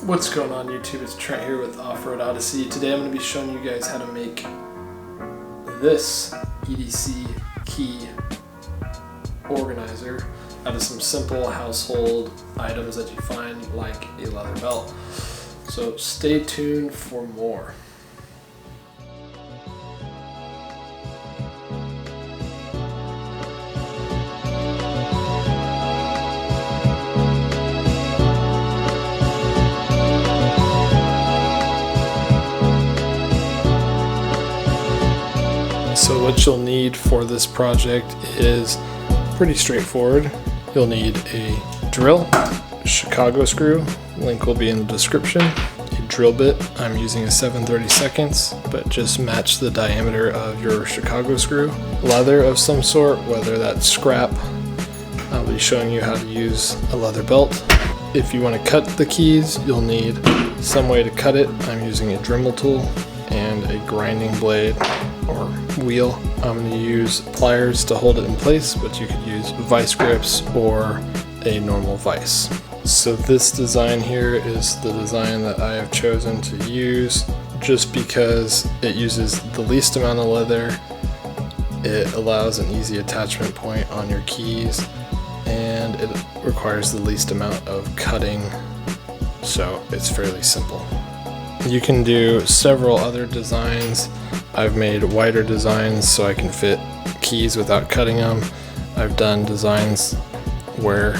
What's going on YouTube? It's Trent here with Off-Road Odyssey. Today I'm going to be showing you guys how to make this EDC Key organizer out of some simple household items that you find, like a leather belt. So stay tuned for more. So what you'll need for this project is pretty straightforward. You'll need a drill, Chicago screw, link will be in the description, a drill bit. I'm using a 7/32, but just match the diameter of your Chicago screw. Leather of some sort, whether that's scrap. I'll be showing you how to use a leather belt. If you want to cut the keys, you'll need some way to cut it. I'm using a Dremel tool and a grinding blade or wheel. I'm going to use pliers to hold it in place, but you could use vice grips or a normal vise. So this design here is the design that I have chosen to use just because it uses the least amount of leather, it allows an easy attachment point on your keys, and it requires the least amount of cutting, so it's fairly simple. You can do several other designs. I've made wider designs so I can fit keys without cutting them. I've done designs where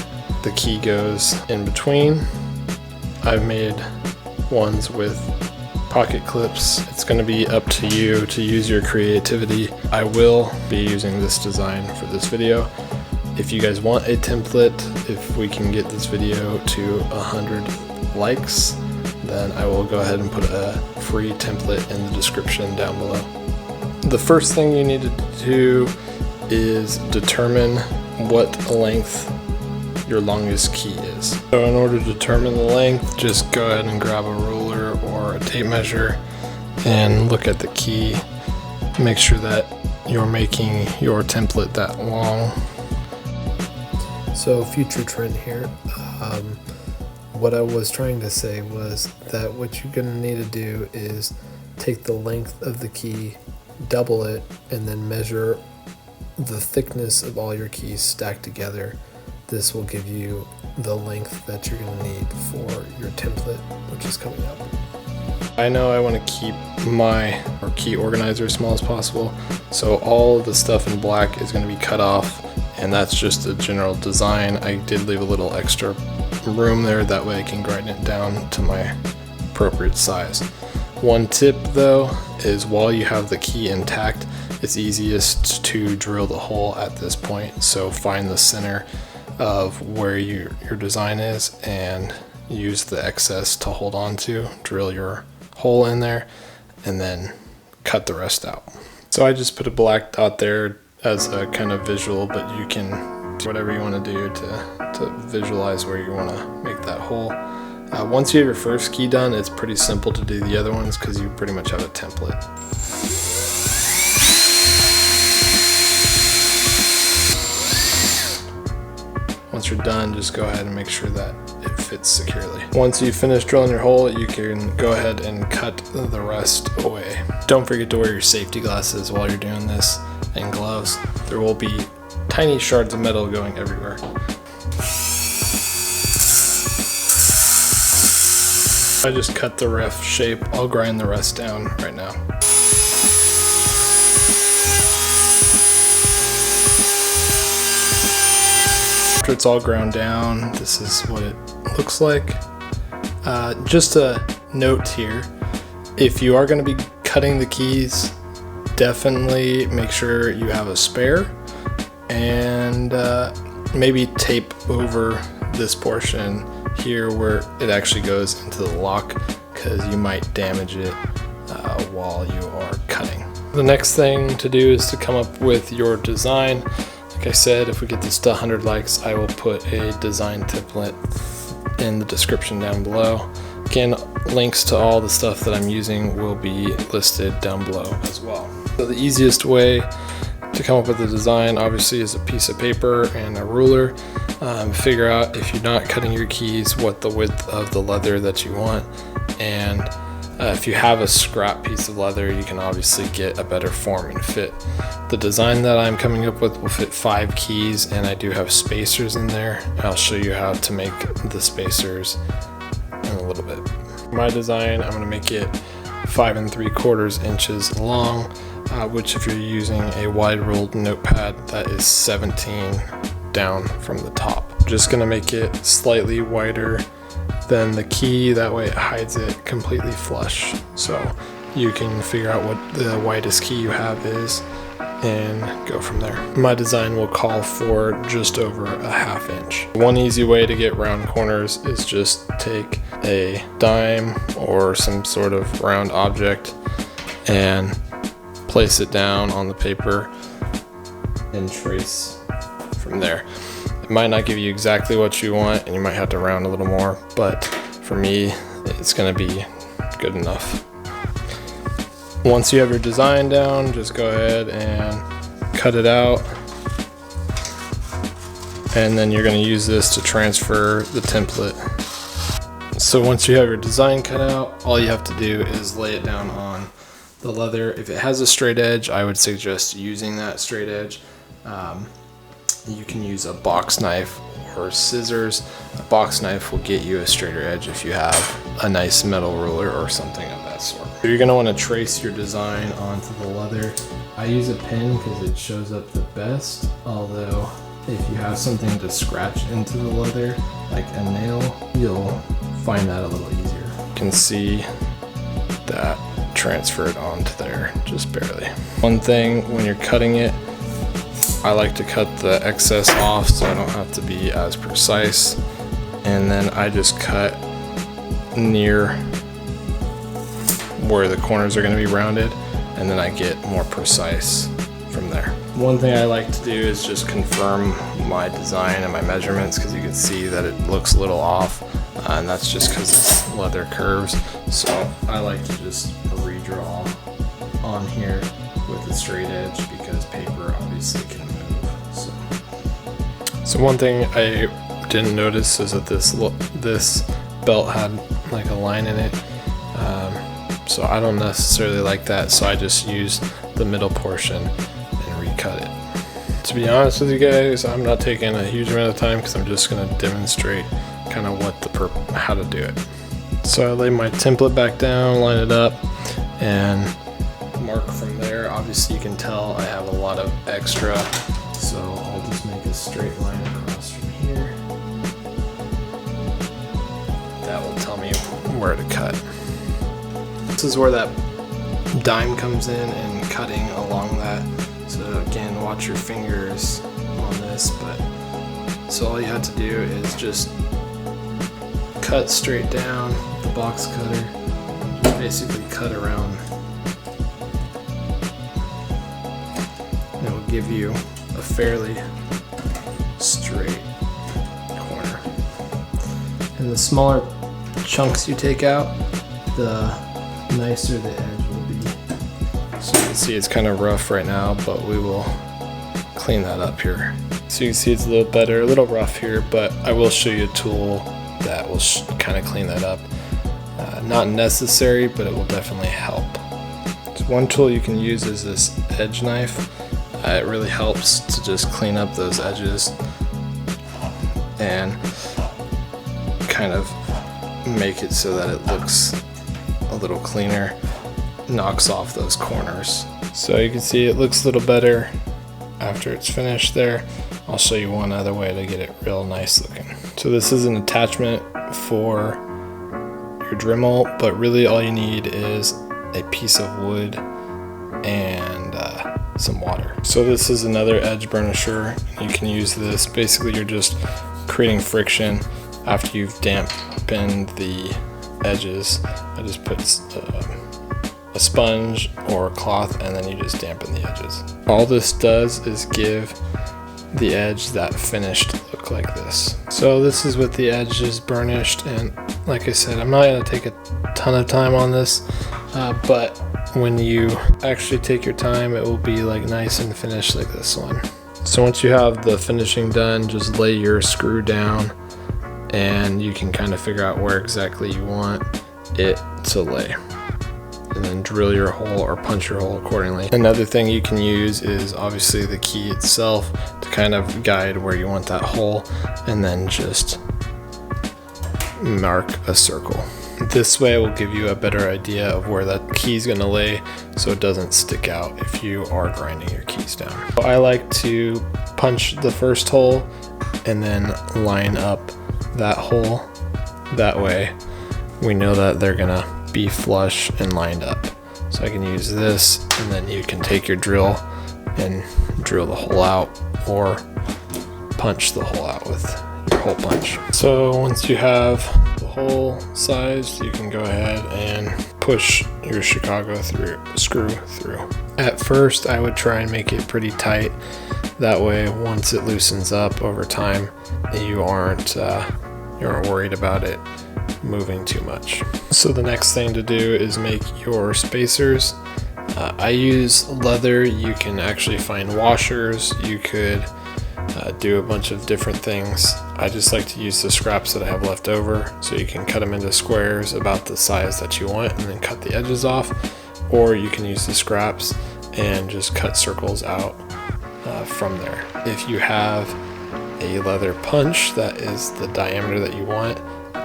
the key goes in between. I've made ones with pocket clips. It's going to be up to you to use your creativity. I will be using this design for this video. If you guys want a template, if we can get this video to 100 likes, then I will go ahead and put a free template in the description down below. The first thing you need to do is determine what length your longest key is. So in order to determine the length, just go ahead and grab a ruler or a tape measure and look at the key. Make sure that you're making your template that long. So future Trent here. What I was trying to say was that what you're going to need to do is take the length of the key, double it, and then measure the thickness of all your keys stacked together. This will give you the length that you're going to need for your template, which is coming up. I know I want to keep my key organizer as small as possible, so all of the stuff in black is going to be cut off, and that's just a general design. I did leave a little extra room there, that way I can grind it down to my appropriate size. One tip though is while you have the key intact, it's easiest to drill the hole at this point. So find the center of where your design is and use the excess to hold on to, drill your hole in there, and then cut the rest out. So I just put a black dot there as a kind of visual, but you can do whatever you want to do to visualize where you want to make that hole. Once you have your first key done, it's pretty simple to do the other ones because you pretty much have a template. Once you're done, just go ahead and make sure that it fits securely. Once you finish drilling your hole, you can go ahead and cut the rest away. Don't forget to wear your safety glasses while you're doing this, and gloves. There will be tiny shards of metal going everywhere. I just cut the rough shape. I'll grind the rest down right now. After it's all ground down, this is what it looks like. Just a note here, if you are going to be cutting the keys, definitely make sure you have a spare, and maybe tape over this portion here where it actually goes into the lock, because you might damage it while you are cutting. The next thing to do is to come up with your design. Like I said, if we get this to 100 likes, I will put a design template in the description down below. Again, links to all the stuff that I'm using will be listed down below as well. So the easiest way to come up with a design obviously is a piece of paper and a ruler. Figure out, if you're not cutting your keys, what the width of the leather that you want, and if you have a scrap piece of leather, you can obviously get a better form and fit. The design that I'm coming up with will fit 5 keys, and I do have spacers in there. I'll show you how to make the spacers in a little bit. For my design, I'm going to make it 5 3/4 inches long, which if you're using a wide ruled notepad, that is 17 down from the top. Just going to make it slightly wider than the key, that way it hides it completely flush. So you can figure out what the widest key you have is and go from there. My design will call for just over a 1/2 inch. One easy way to get round corners is just take a dime or some sort of round object and place it down on the paper and trace from there. It might not give you exactly what you want, and you might have to round a little more, but for me, it's going to be good enough. Once you have your design down, just go ahead and cut it out, and then you're going to use this to transfer the template. So once you have your design cut out, all you have to do is lay it down on the leather. If it has a straight edge, I would suggest using that straight edge. You can use a box knife or scissors. A box knife will get you a straighter edge if you have a nice metal ruler or something of that sort. So you're going to want to trace your design onto the leather. I use a pen because it shows up the best, although if you have something to scratch into the leather, like a nail, you'll find that a little easier. You can see that transferred onto there, just barely. One thing when you're cutting it, I like to cut the excess off so I don't have to be as precise, and then I just cut near where the corners are going to be rounded, and then I get more precise from there. One thing I like to do is just confirm my design and my measurements, because you can see that it looks a little off, and that's just because it's leather curves. So I like to just redraw on here with a straight edge, because paper obviously can move. So one thing I didn't notice is that this belt had like a line in it, so I don't necessarily like that, so I just used the middle portion and recut it. To be honest with you guys, I'm not taking a huge amount of time because I'm just going to demonstrate kind of how to do it. So I lay my template back down, line it up, and mark from there. Obviously you can tell I have a lot of extra, so I'll just make a straight line across from here. That will tell me where to cut. This is where that dime comes in, and cutting along that. So again, watch your fingers on this, so all you have to do is just cut straight down with the box cutter. Just basically cut around. It will give you a fairly straight corner. And the smaller chunks you take out, the nicer the edge will be. So you can see it's kind of rough right now, but we will clean that up here. So you can see it's a little better, a little rough here, but I will show you a tool that will kind of clean that up. Not necessary, but it will definitely help. So one tool you can use is this edge knife. It really helps to just clean up those edges and kind of make it so that it looks a little cleaner, knocks off those corners. So you can see it looks a little better after it's finished there. I'll show you one other way to get it real nice looking. So this is an attachment for your Dremel, but really all you need is a piece of wood and some water. So this is another edge burnisher. You can use this. Basically you're just creating friction after you've dampened the edges. I just put a sponge or a cloth, and then you just dampen the edges. All this does is give the edge that finished look like this. So this is with the edges burnished, and like I said, I'm not going to take a ton of time on this, but when you actually take your time, it will be like nice and finished like this one. So once you have the finishing done, just lay your screw down and you can kind of figure out where exactly you want it to lay. And then drill your hole or punch your hole accordingly. Another thing you can use is obviously the key itself to kind of guide where you want that hole, and then just mark a circle. This way will give you a better idea of where that key is going to lay so it doesn't stick out if you are grinding your keys down. I like to punch the first hole and then line up that hole. That way we know that they're going to be flush and lined up. So I can use this, and then you can take your drill and drill the hole out, or punch the hole out with your hole punch. So once you have the hole sized, you can go ahead and push your Chicago screw through. At first I would try and make it pretty tight. That way once it loosens up over time, you aren't worried about it moving too much. So the next thing to do is make your spacers. I use leather. You can actually find washers. You could do a bunch of different things. I just like to use the scraps that I have left over, so you can cut them into squares about the size that you want and then cut the edges off, or you can use the scraps and just cut circles out from there. If you have a leather punch that is the diameter that you want,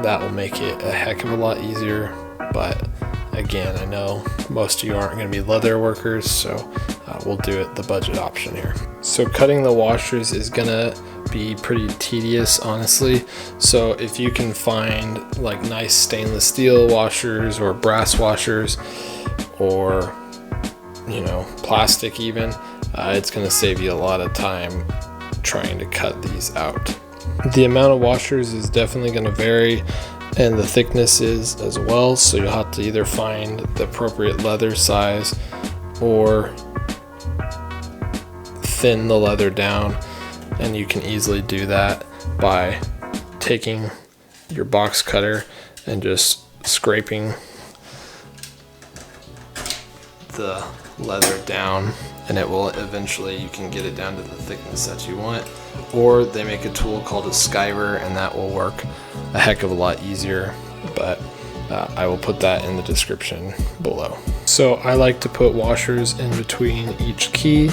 that will make it a heck of a lot easier. But again, I know most of you aren't going to be leather workers, so we'll do it the budget option here. So cutting the washers is going to be pretty tedious, honestly. So if you can find like nice stainless steel washers or brass washers, or plastic even, it's going to save you a lot of time trying to cut these out. The amount of washers is definitely going to vary, and the thickness is as well, so you'll have to either find the appropriate leather size or thin the leather down, and you can easily do that by taking your box cutter and just scraping the leather down, and it will eventually, you can get it down to the thickness that you want. Or they make a tool called a skiver, and that will work a heck of a lot easier, but I will put that in the description below. So I like to put washers in between each key,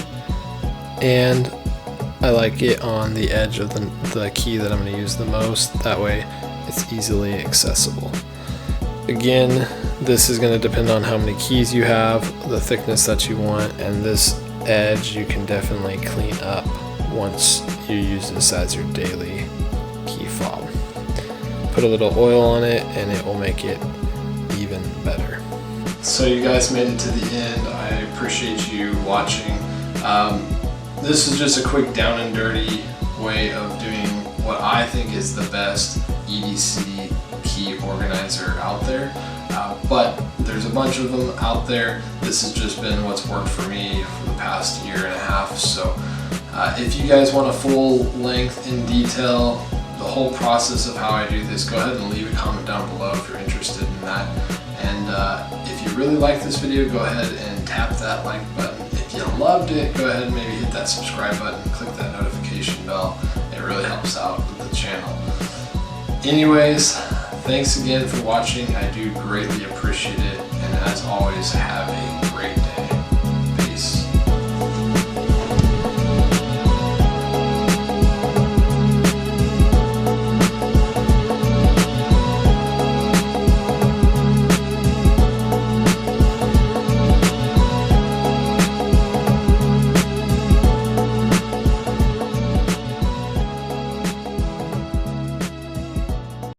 and I like it on the edge of the key that I'm going to use the most. That way it's easily accessible. Again, this is going to depend on how many keys you have, the thickness that you want, and this edge you can definitely clean up once you use this as your daily key fob. Put a little oil on it and it will make it even better. So you guys made it to the end. I appreciate you watching. This is just a quick down and dirty way of doing what I think is the best EDC key organizer out there. But there's a bunch of them out there. This has just been what's worked for me for the past year and a half. So if you guys want a full length in detail, the whole process of how I do this, go ahead and leave a comment down below if you're interested in that. And if you really like this video, go ahead and tap that like button. If you loved it, go ahead and maybe hit that subscribe button, click that notification bell. It really helps out with the channel. Anyways, thanks again for watching. I do greatly appreciate it. And as always, have a great day.